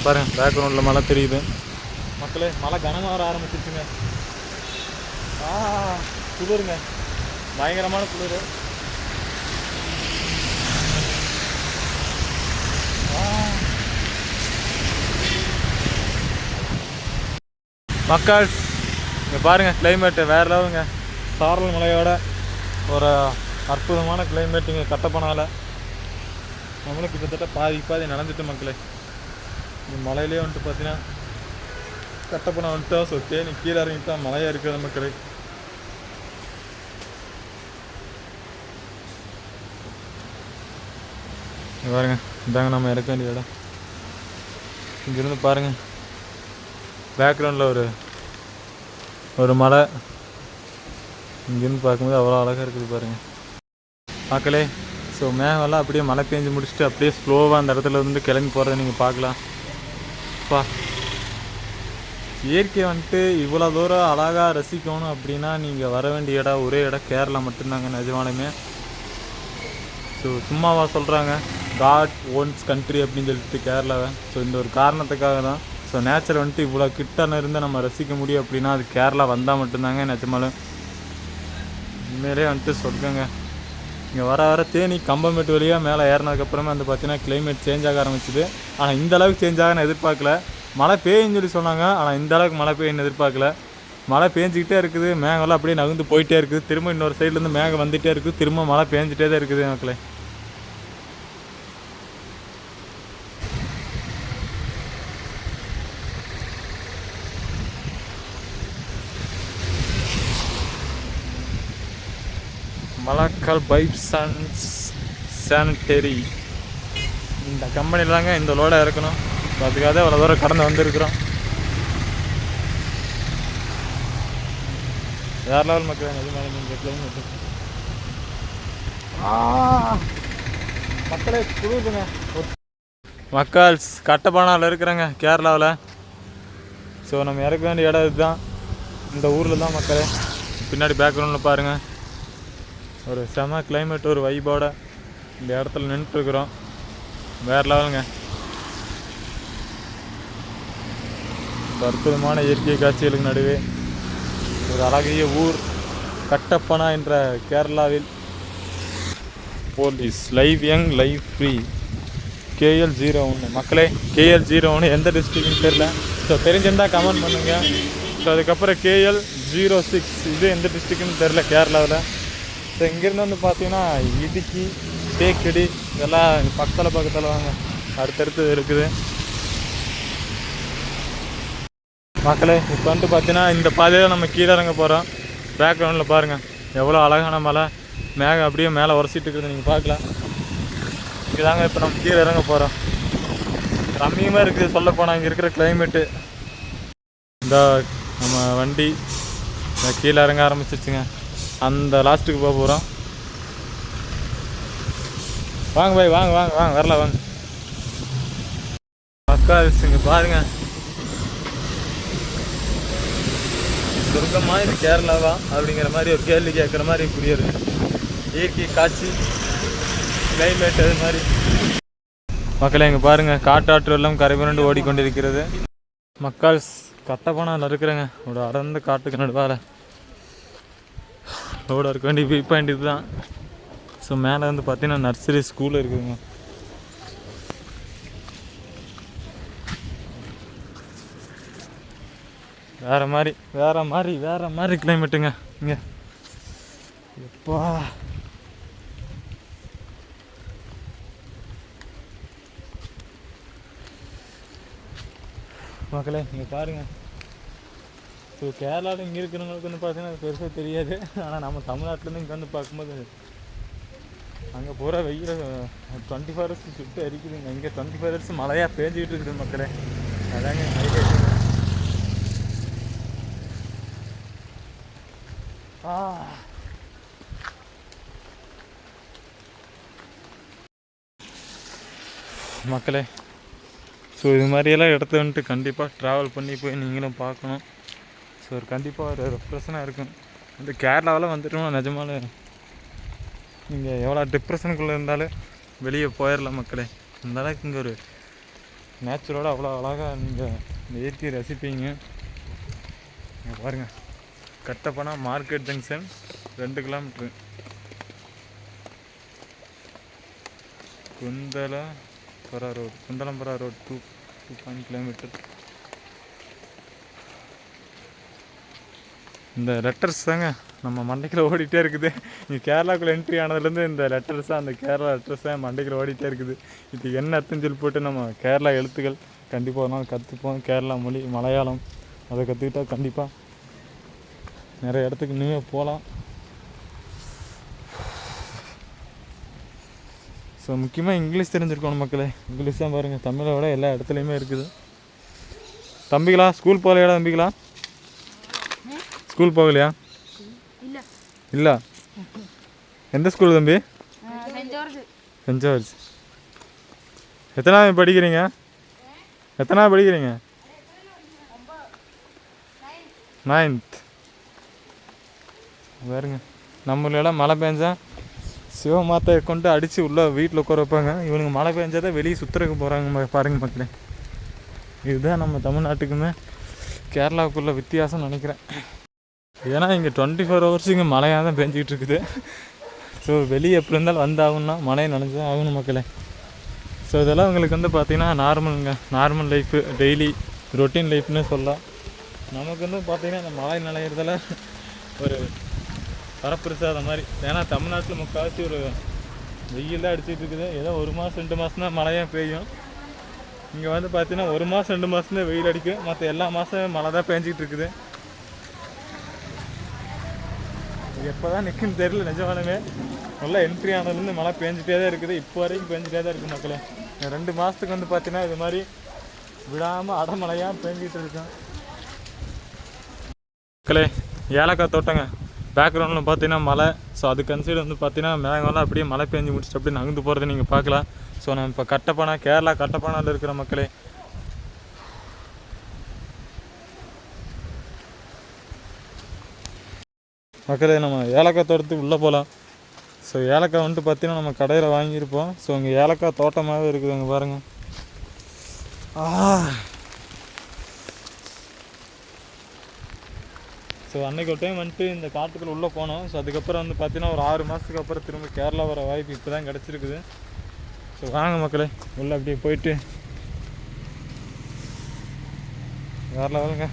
பாருங்க. பேக்ரவுண்டில் மழை தெரியுது மக்களே. மழை கனமாக வர ஆரம்பிச்சிருச்சுங்க. குளிருங்க, பயங்கரமான குளிர். மக்கள் இங்கே பாருங்கள் கிளைமேட்டு வேறு லெவலுங்க. சாரல் மலையோட ஒரு அற்புதமான கிளைமேட் இங்கே கட்டப்பனால. நம்மளும் கிட்டத்தட்ட பாதி நனைஞ்சிட்டு மக்களே. இந்த மலையிலே வந்துட்டு பார்த்தீங்கன்னா கட்டப்பனா வந்துட்டா சொத்தே நீ கீழே இறங்கிட்டா மலையாக இருக்கிற மக்களே. பாருங்க இதாங்க நம்ம இறக்க வேண்டிய இடம். இங்கேருந்து பாருங்கள் பேக்ரவுண்டில் ஒரு மலை. இங்கேருந்து பார்க்கும்போது அவ்வளோ அழகாக இருக்குது பாருங்கள் மக்களே. ஸோ மேகமெல்லாம் அப்படியே மழை பெஞ்சு முடிச்சுட்டு அப்படியே ஸ்லோவாக அந்த இடத்துல வந்து கிளம்பி போகிறத நீங்கள் பார்க்கலாம். இயற்கை வந்துட்டு இவ்வளோ தூரம் அழகாக ரசிக்கணும் அப்படின்னா நீங்கள் வர வேண்டிய இடம் ஒரே இடம் கேரளா மட்டும்தாங்க நிஜமாலுமே. ஸோ சும்மாவா சொல்கிறாங்க காட் ஓன்ஸ் கண்ட்ரி அப்படின்னு சொல்லிட்டு கேரளாவை. ஸோ இந்த ஒரு காரணத்துக்காக தான். ஸோ நேச்சர் வந்துட்டு இவ்வளோ கிட்டன இருந்து நம்ம ரசிக்க முடியும் அப்படின்னா அது கேரளா வந்தால் மட்டும்தாங்க நிஜமாலும். உண்மையிலே வந்துட்டு சொல்லுங்க. இங்கே வர தேனி கம்பமேட்டு வழியாக மேலே ஏறினதுக்கப்புறமே வந்து பார்த்தீங்கன்னா கிளைமேட் சேஞ்ச் ஆக ஆரம்பிச்சுது. ஆனால் இந்த அளவுக்கு சேஞ்ச் ஆக நான் எதிர்பார்க்கல. மழை பெய்யுன்னு சொல்லி சொன்னாங்க, ஆனால் இந்த அளவுக்கு மழை பெய்யுன்னு எதிர்பார்க்கல. மழை பேஞ்சிக்கிட்டே இருக்குது, மேகம்லாம் அப்படியே நகர்ந்து போயிட்டே இருக்குது. திரும்ப இன்னொரு சைட்லேருந்து மேகம் வந்துகிட்டே இருக்குது, திரும்ப மழை பேஞ்சிட்டே தான் இருக்குது மக்களே. மலக்கால் பைப் சானிட்டரி இந்த கம்பெனியில் தாங்க இந்த லோடை இறக்கணும். அதுக்காக அவ்வளோ தூரம் கடந்து வந்திருக்கிறோம். வேறு லெவல் மக்கள் நிஜமாக நீங்கள் கிளைமேட்டு மக்களே குழுதுங்க. மக்கள்ஸ் கட்டப்பானாவில் இருக்கிறாங்க கேரளாவில். ஸோ நம்ம இறக்க வேண்டிய இடம் இதுதான். இந்த ஊரில் தான் மக்களே. பின்னாடி பேக்ரவுண்டில் பாருங்கள், ஒரு செம கிளைமேட் ஒரு வைபோட இந்த இடத்துல நின்றுட்டுருக்குறோம். வேறு லெவலுங்க. அற்புதமான இயற்கை காட்சிகளுக்கு நடுவே ஒரு அழகிய ஊர் கட்டப்பனா என்ற கேரளாவில். Police live young live free KL01 மக்களே. KL01 எந்த டிஸ்ட்ரிக்ட்னு தெரியல. ஸோ தெரிஞ்சிருந்தால் கமெண்ட் பண்ணுங்கள். ஸோ அதுக்கப்புறம் KL06 இது எந்த டிஸ்ட்ரிக்ட்னு தெரில கேரளாவில். ஸோ இங்கேருந்து வந்து பார்த்தீங்கன்னா இடுக்கி, தேக்கடி இதெல்லாம் பக்கத்தில் வாங்க அடுத்தடுத்து இருக்குது மக்களே. இப்போ வந்து பார்த்தீங்கன்னா இந்த பாதையில் நம்ம கீழே இறங்க போகிறோம். பேக்ரவுண்டில் பாருங்கள் எவ்வளோ அழகான மலை, மேகம் அப்படியே மேலே உரசிட்டு இருக்கிறது நீங்கள் பார்க்கலாம். இங்கே தாங்க இப்போ நம்ம கீழே இறங்க போகிறோம். ரம்மியமாக இருக்குது சொல்லப்போனால் இங்கே இருக்கிற கிளைமேட்டு. இந்த நம்ம வண்டி கீழே இறங்க ஆரம்பிச்சிச்சுங்க. அந்த லாஸ்ட்டுக்கு போக போகிறோம். வாங்க பாய், வாங்க வாங்க வாங்க வரல வாங்க அக்கா. இங்கே பாருங்கள் சொர்க்கமாக இது கேரளாவா அப்படிங்கிற மாதிரி ஒரு கேள்வி கேட்குற மாதிரி புரியுது. இயற்கை காட்சி கிளைமேட் அது மாதிரி மக்களே. இங்கே பாருங்கள் காட்டாற்று வெள்ளம் கரை புரண்டு ஓடிக்கொண்டிருக்கிறது. மக்கள் கட்டப்பனாவில் இருக்கிறேங்க ஒரு அடர்ந்த காட்டுக்கு நடுவால். லோட இருக்க வேண்டிய வியூ பாயிண்ட் இது தான். ஸோ மேலே வந்து பார்த்தீங்கன்னா நர்சரி ஸ்கூல் இருக்குதுங்க. வேறு மாதிரி கிளைமேட்டுங்க இங்கே. எப்பா மக்களே இங்கே பாருங்கள். ஸோ கேரளாவில் இங்கே இருக்கிறவங்களுக்கு வந்து பார்த்தீங்கன்னா பெருசாக தெரியாது. ஆனால் நம்ம தமிழ்நாட்டிலேருந்து இங்கே வந்து பார்க்கும்போது அங்கே பூரா வெயில் 24 hours சுட்டு அரிக்குதுங்க. இங்கே 24 hours மழையாக பேஞ்சிக்கிட்டு இருக்குது மக்களே. அதாங்க ஹைலைட். மக்களே ஸோ இது மாதிரியெல்லாம் இடத்த வந்துட்டு கண்டிப்பாக ட்ராவல் பண்ணி போய் நீங்களும் பார்க்கணும். ஸோ ஒரு கண்டிப்பாக ஒரு ரெஃப்ரெஷனாக இருக்கும். இந்த கேரளாவில் வந்துட்டோம்னா நிஜமாலே நீங்கள் எவ்வளோ டிப்ரெஷனுக்குள்ளே இருந்தாலும் வெளியே போயிடலாம் மக்களே. அந்த அளவுக்கு இங்கே ஒரு நேச்சுரோட அவ்வளோ அழகாக நீங்கள் இந்த இயற்கையை ரசிப்பீங்க. இங்கே பாருங்கள் Kattappana market junction 2 kilometre. Kunthalampara road 2 kilometre. இந்த லெட்டர்ஸ் தாங்க நம்ம மண்டைக்கில் ஓடிட்டே இருக்குது. இங்கே கேரளாக்குள்ளே என்ட்ரி ஆனதுலேருந்து இந்த லெட்டர்ஸ் தான், அந்த கேரளா லெட்டர்ஸ் தான் மண்டைக்கில் ஓடிட்டே இருக்குது. இது என்ன அர்த்தம் சொல்லி போட்டு நம்ம கேரளா எழுத்துக்கள் கண்டிப்பாக ஒரு நாள் கற்றுப்போம். கேரளா மொழி மலையாளம் அதை கற்றுக்கிட்டால் கண்டிப்பாக நிறைய இடத்துக்கு இன்னுமே போகலாம். ஸோ முக்கியமாக இங்கிலீஷ் தெரிஞ்சிருக்கணும் மக்களே. இங்கிலீஷ் தான் பாருங்கள் தமிழை விட எல்லா இடத்துலையுமே இருக்குது. தம்பிகளா ஸ்கூல் போகலையா? தம்பிகளா ஸ்கூல் போகலையா? இல்லை. எந்த ஸ்கூல் தம்பி? Saint George. எத்தனாவது படிக்கிறீங்க? படிக்கிறீங்க? 9th. பாருங்க நம்மளெல்லாம் மழை பெஞ்சா சிவமாத்தை கொண்டு அடித்து உள்ளே வீட்டில் உட்கார வைப்பாங்க. இவனுங்க மழை பெஞ்சாதான் வெளியே சுற்றுறதுக்கு போகிறாங்க பாருங்க மக்களே. இதுதான் நம்ம தமிழ்நாட்டுக்குமே கேரளாவுக்குள்ள வித்தியாசம் நினைக்கிறேன். ஏன்னா இங்கே 24 hours இங்கே மழையாக தான் பெஞ்சிக்கிட்டு இருக்குது. ஸோ வெளியே எப்படி இருந்தாலும் வந்தாகணும்னா மழையை நனைஞ்சு தான் ஆகணும் மக்களே. ஸோ இதெல்லாம் உங்களுக்கு வந்து பார்த்திங்கன்னா நார்மல் லைஃபு, டெய்லி ரொட்டீன் லைஃப்னு சொல்லலாம். நமக்கு வந்து பார்த்திங்கன்னா இந்த மழை நனைகிறதுல ஒரு பரப்பிரசாத மாதிரி. ஏன்னா தமிழ்நாட்டில் முக்கால்வாசி ஒரு வெயில் தான் அடிச்சிட்டு இருக்குது. ஏதோ 1 மாதம் 2 மாதம் தான் மழையாக பெய்யும். இங்கே வந்து பார்த்தீங்கன்னா 1 மாதம் 2 மாதம் தான் வெயில் அடிக்கும். மற்ற எல்லா மாதம் மழை தான் பெஞ்சிக்கிட்டு இருக்குது. எப்போ தான் நிற்குன்னு தெரியல நிஜமானமே. நல்லா என்ட்ரி ஆனதுலேருந்து மழை பேஞ்சிட்டே தான் இருக்குது, இப்போ வரைக்கும் பேஞ்சிட்டே தான் இருக்குது மக்களே. 2 மாதத்துக்கு வந்து பார்த்தீங்கன்னா இது மாதிரி விடாமல் அடமழையாக பேஞ்சிட்டு இருக்கேன் மக்களே. ஏலக்காய் தோட்டங்க, பேக்ரவுண்டில் பார்த்தீங்கன்னா மலை. ஸோ அதுக்கு அந்த சைடு வந்து பார்த்தீங்கன்னா மேகம்லாம் அப்படியே மழை பேஞ்சு முடிச்சுட்டு அப்படியே நகர்ந்து போகிறது நீங்கள் பார்க்கலாம். ஸோ நம்ம இப்போ கட்டப்பனா, கேரளா கட்டப்பனாவில் இருக்கிற மக்களே. மக்களே நம்ம ஏலக்காய் தோட்டத்துக்கு உள்ளே போகலாம். ஸோ ஏலக்காய் வந்துட்டு பார்த்தீங்கன்னா நம்ம கடையில் வாங்கியிருப்போம். ஸோ இங்கே ஏலக்காய் தோட்டமாகவே இருக்குது, அங்கே பாருங்கள். ஸோ அன்றைக்கி ஒரு டைம் வந்துட்டு இந்த காட்டுக்குள்ளே உள்ளே போனோம். ஸோ அதுக்கப்புறம் வந்து பார்த்தீங்கன்னா ஒரு 6 மாதத்துக்கு அப்புறம் திரும்ப கேரளா வர வாய்ப்பு இப்போ தான் கிடச்சிருக்குது. ஸோ வாங்க மக்களே, உள்ளே அப்படியே போயிட்டு வேறு லெவலுங்க.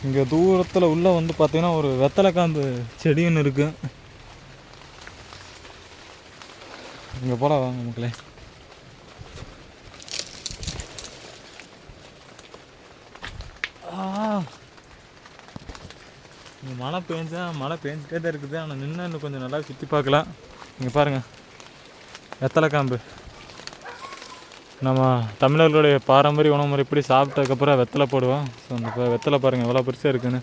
இங்கே தூரத்தில் உள்ளே வந்து பார்த்தீங்கன்னா ஒரு வெத்தலை காம்பு செடி ஒன்று இருக்குது. இங்கே போகலாம் வாங்க மக்களே. இங்கே மழை பெஞ்சிட்டே தான் இருக்குது. ஆனால் நின்று இன்னும் கொஞ்சம் நல்லா சுற்றி பார்க்கலாம். இங்கே பாருங்கள், வெத்தலை காம்பு. நம்ம தமிழர்களுடைய பாரம்பரிய உணவு முறை எப்படி சாப்பிட்டதுக்கப்புறம் வெத்தலை போடுவோம். ஸோ அந்த வெத்தலை பாருங்கள் எவ்வளோ பெருசாக இருக்குன்னு.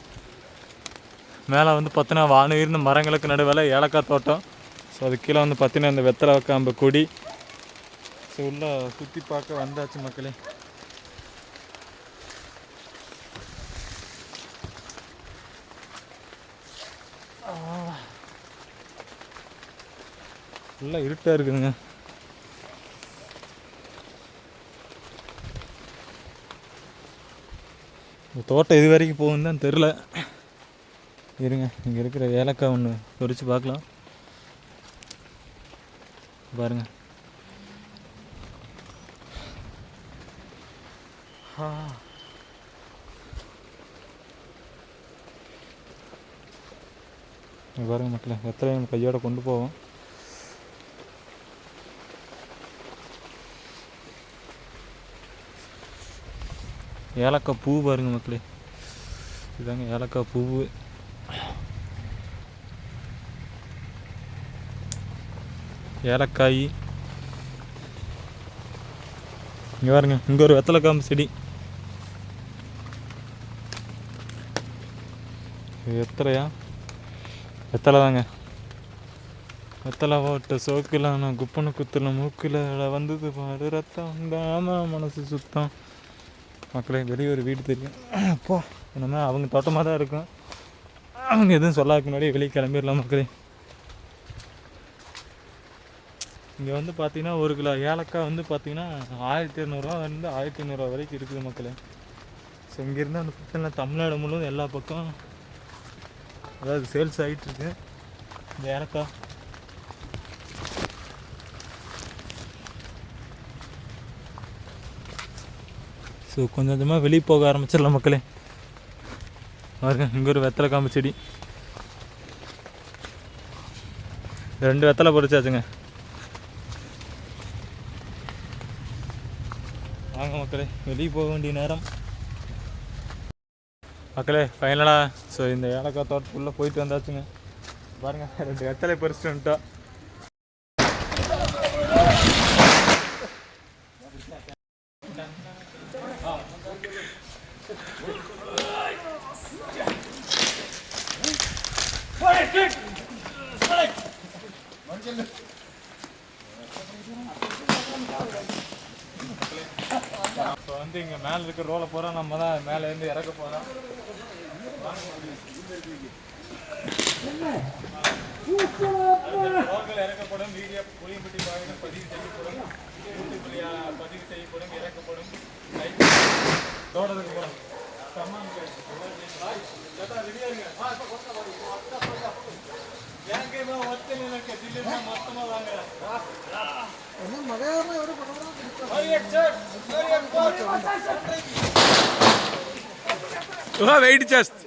மேலே வந்து பார்த்தீங்கன்னா வானுயிர்ந்த மரங்களுக்கு நடுவில் ஏலக்காய் தோட்டம். ஸோ அது கீழே வந்து பார்த்தீங்கன்னா இந்த வெத்தலை காம்பு கொடி. ஸோ உள்ளே சுற்றி பார்க்க வந்தாச்சு மக்களே. ஃபுல்லாக இருட்டாக இருக்குதுங்க. இந்த தோட்டம் இது வரைக்கும் போகுன்னு தான் தெரில. இருங்க, இங்கே இருக்கிற ஏலக்காய் ஒன்று பொறிச்சு பார்க்கலாம். பாருங்க, பாருங்க மக்களே, வெத்தலை நம்ம கையோட கொண்டு போவோம். ஏலக்காய் பூ பாருங்க மக்களே, இதுதாங்க ஏலக்காய் பூவு. ஏலக்காய் இங்கே பாருங்க, இங்கே ஒரு வெத்தலை காம்பு செடி. வெத்தலையா? வெத்தலை தாங்க. வெத்தலை போட்ட சோக்கில் நான் குப்பனை குத்துல மூக்கில் வந்தது பாரு ரத்தம் வந்தாம மனசு சுத்தம். மக்களே, வெளியே ஒரு வீடு தெரியும். அப்போ என்னமே அவங்க தோட்டமாக தான் இருக்கும். அவங்க எதுவும் சொல்லாதுக்கு முன்னாடி வெளியே கிளம்பிடலாம் மக்களே. இங்கே வந்து பார்த்தீங்கன்னா 1 கிலோ ஏலக்காய் வந்து பார்த்தீங்கன்னா 1200 1500 வரைக்கும் இருக்குது மக்களே. ஸோ இங்கேருந்து அந்த பக்கம் தமிழ்நாடு முழுவதும் எல்லா பக்கம் அதாவது சேல்ஸ் ஆகிட்டுருக்கு இந்த ஏலக்காய். ஸோ கொஞ்சம் கொஞ்சமாக வெளியே போக ஆரம்பிச்சிடலாம் மக்களே. பாருங்க, இங்கே ஒரு வெத்தலை காம்பு செடி. 2 வெத்தலை பொறிச்சாச்சுங்க. வாங்க மக்களே, வெளியே போக வேண்டிய நேரம் மக்களே. ஃபைனலாக ஸோ இந்த ஏலக்காய் தோட்டத்துக்குள்ளே போயிட்டு வந்தாச்சுங்க. பாருங்கள், 2 வெத்தலை பறிச்சுட்டு வந்துட்டோம். இப்போ வந்து இங்கே மேலே இருக்க ரோலை போகிறோம், நம்ம தான் மேலேருந்து இறக்க போகிறோம். ரோல்கள் இறக்கப்படும், வீடியோ புளியம்பட்டி பாதையில் பதிவு செய்யப்படும், யூடியூப்ல பதிவு செய்யப்படும், இறக்கப்படும், தோட்டத்துக்கு போகிறோம். மொத்தமாக வாங்க వెయిట్ చేస్తా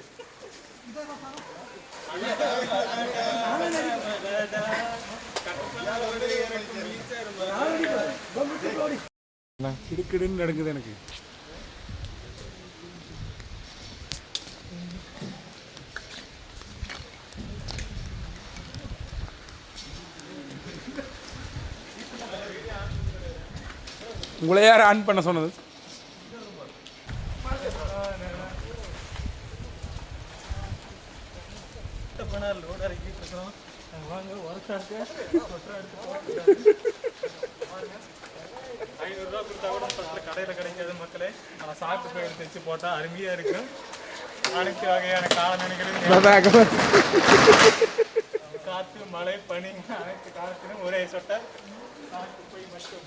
கிடுக்கிடுன்னு நடக்குது எனக்கு. உங்களை யார் ஆன் பண்ண சொன்னது? லோட் இறக்கிட்டு இருக்கோம். வாங்க ஒர்க் ஆக 500 கொடுத்தா கூட பக்கத்தில் கடையில் கிடைக்காது மக்களே. ஆனால் சாப்பிட்டு போய் தைச்சு போட்டால் அருமையாக இருக்கும். அனைத்து வகையான காலநிலைகளும் காற்று மழை பனி அனைத்து காலத்திலும் ஒரே சொட்டை சாப்பிட்டு போய் மட்டும்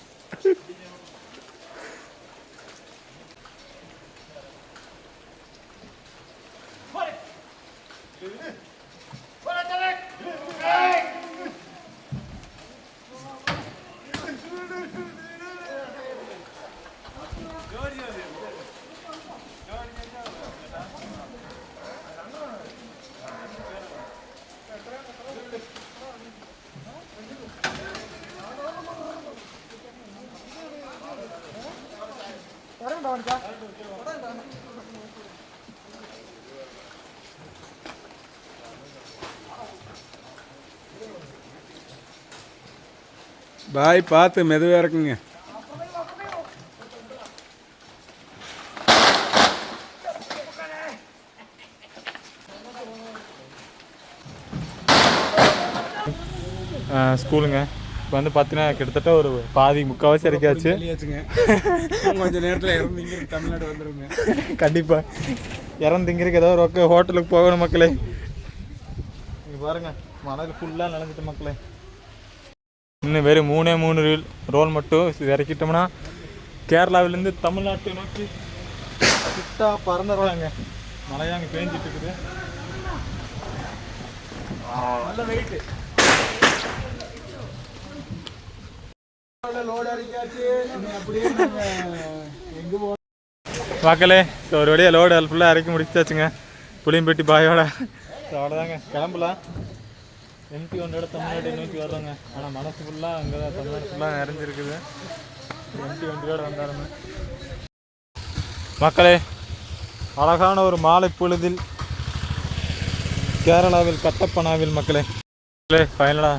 பாய் பார்த்து மெதுவாக இருக்குங்க. ஸ்கூலுங்க இப்போ வந்து பார்த்தீங்கன்னா கிட்டத்தட்ட ஒரு பாதி முக்கால்வாசி இறக்கியாச்சு. கொஞ்சம் நேரத்தில் இறந்தீங்க தமிழ்நாடு வந்துருங்க. கண்டிப்பாக இறந்துங்கிறதுக்கு ஏதோ ஒரு ஹோட்டலுக்கு போகணும் மக்களே. நீங்கள் பாருங்கள் மணல் ஃபுல்லாக நனைஞ்சிட்டு மக்களே. இன்னும் வெறும் 3 ரோல் மட்டும் இறக்கிட்டோம்னா கேரளாவிலேருந்து தமிழ்நாட்டை நோக்கி கிட்டா பறந்துடுறாங்க. மழையாக அங்கே பேஞ்சிட்டு இருக்குது. நல்ல வெயிட்டு மக்களே. ஸோ ஒரு வழியாக லோடு ஃபுல்லாக இறக்கி முடிச்சாச்சுங்க புளியம்பட்டி பாயோட. ஸோ அவ்வளோதாங்க கிளம்பலாம். எம்பி ஒன்றோட தமிழ்நாட்டை நோக்கி வர்றோங்க. ஆனால் மனசு ஃபுல்லாக அங்கே தான் தமிழ்நாடு ஃபுல்லாக நிறைஞ்சிருக்குது. எம்பி ஒன்றியோட வந்தாருங்க மக்களே. அழகான ஒரு மாலை பொழுதில் கேரளாவில் கட்டப்பனாவில் மக்களே ஃபைனலாக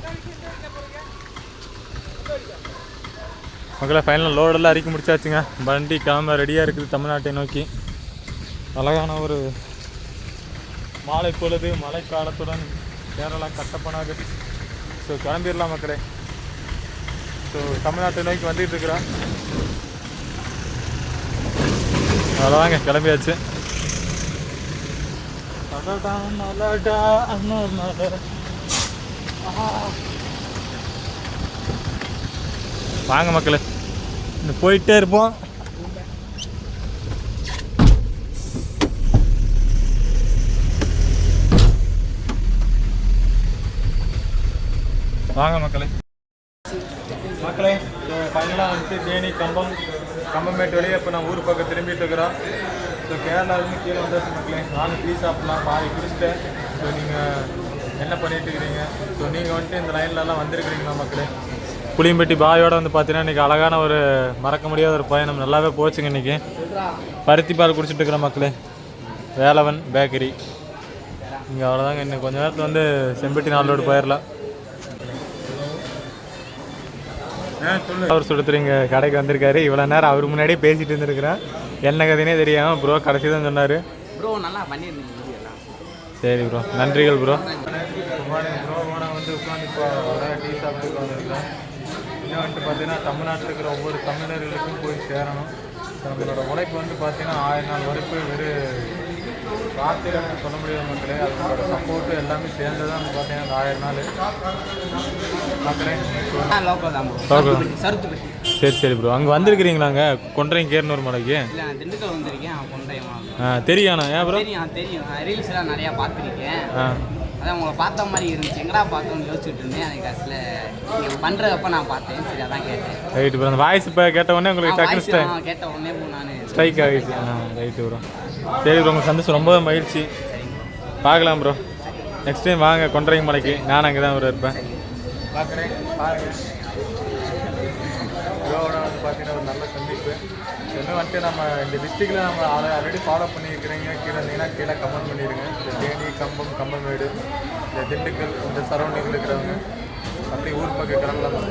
லோடெல்லாம் அரிக்க முடிச்சாச்சுங்க. வண்டி கிளம்ப ரெடியாக இருக்குது தமிழ்நாட்டை நோக்கி. அழகான ஒரு மாலை பொழுது மழைக்காலத்துடன் கேரளா கட்டப்பனாக. ஸோ கிளம்பிடலாம் மக்களே. ஸோ தமிழ்நாட்டை நோக்கி வந்துட்டு இருக்கிறோம். அவ்வளோதாங்க கிளம்பியாச்சு. வாங்க மக்களே இன்னும் போயிட்டே இருப்போம். வாங்க மக்களே. ஸோ ஃபைனலாக வந்துட்டு தேனி கம்பமேட்டு வழியாக இப்போ நான் ஊர் பக்கம் திரும்பிட்டு இருக்கிறோம். ஸோ கேரளாவிலேருந்து கீழே வந்தாச்சு மக்களே. நானும் டீ சாப்பிட்லாம் பாதி குடிச்சிட்டேன். ஸோ நீங்கள் என்ன பண்ணிட்டு இருக்கிறீங்க? ஸோ நீங்கள் வந்துட்டு இந்த லைன்லலாம் வந்திருக்கிறீங்களா மக்களே? புளியம்பட்டி பாயோட வந்து பார்த்தீங்கன்னா இன்றைக்கி அழகான ஒரு மறக்க முடியாத ஒரு பயணம் நல்லாவே போச்சுங்க. இன்றைக்கி பருத்தி பால் குடிச்சிட்டு இருக்கிற மக்களே. வேலவன் பேக்கரி இங்கே அவ்வளோதாங்க. இன்னும் கொஞ்சம் நேரத்தில் வந்து செம்பட்டி நாளோடு போயிடலாம். அவர் சொல்லிட்டு இங்கே கடைக்கு வந்திருக்காரு. இவ்வளோ நேரம் அவர் முன்னாடியே பேசிகிட்டு இருந்திருக்கிறேன். என்ன கதைனே தெரியாமல் ப்ரோ கடைசி தான் சொன்னார். ப்ரோ நல்லா பண்ணியிருந்தீங்க. சரி ப்ரோ நன்றிகள் ப்ரோ. ப்ரோ நான் வந்து உட்காந்து இப்போ டீ சாப்பிட்டு வந்துருக்கேன். இன்னும் வந்துட்டு பார்த்தீங்கன்னா தமிழ்நாட்டில் இருக்கிற ஒவ்வொரு தமிழர்களுக்கும் போய் சேரணும். நம்மளோட உழைப்பு வந்து பார்த்தீங்கன்னா 1000 நாள் உழைப்பு வெறும் வார்த்தையில் சொல்ல முடியாத மக்களே. அதோட சப்போர்ட்டு எல்லாமே சேர்ந்து தான் வந்து பார்த்தீங்கன்னா அந்த 1000 நாள் மக்களே. சரி சரி ப்ரோ. அங்கே வந்திருக்கிறீங்களாங்க கொன்றையம் கேர்னூர் மலைக்கு? திண்டுக்கல் வந்திருக்கேன். தெரியாண்ணா? ஏன் ப்ரோ? தெரியும் ரீல்ஸ்லாம் நிறையா பார்த்துருக்கேன். அதான் உங்களை பார்த்த மாதிரி இருந்துச்சு. எங்கடா பார்த்தோன்னு யோசிச்சுட்டு இருந்தேன். அதுக்கு கடைசியில் நீங்கள் பண்ணுறதப்ப நான் பார்த்தேன். சரி அதான் கேட்டேன். Right bro. அந்த வாய்ஸ் இப்போ கேட்ட உடனே உங்களுக்கு டக்குனு கேட்ட உடனே நான் ஸ்ட்ரைக் ஆகிடுச்சு. Right bro. சரி ப்ரோ உங்களுக்கு சந்தோஷம் ரொம்ப மகிழ்ச்சி. பார்க்கலாம் ப்ரோ. நெக்ஸ்ட் டைம் வாங்க கொன்றையம் மலைக்கு. நான் அங்கே தான் இருப்பேன். பார்க்குறேன் பாருங்கள். ப்ரோவோட வந்து பார்த்தீங்கன்னா ஒரு நல்ல சந்திப்பு. இன்னும் வந்துட்டு நம்ம இந்த டிஸ்ட்ரிக்டில் நம்ம ஆல்ரெடி ஃபாலோ பண்ணியிருக்கிறீங்க. கீழே இருந்தீங்கன்னா கீழே கமெண்ட் பண்ணிடுங்க. இந்த தேனி கம்பமேடு இந்த திண்டுக்கல் இந்த சரௌண்டிங்கில் இருக்கிறவங்க அப்படி ஊர் பக்கம் கிளம்பலாம்.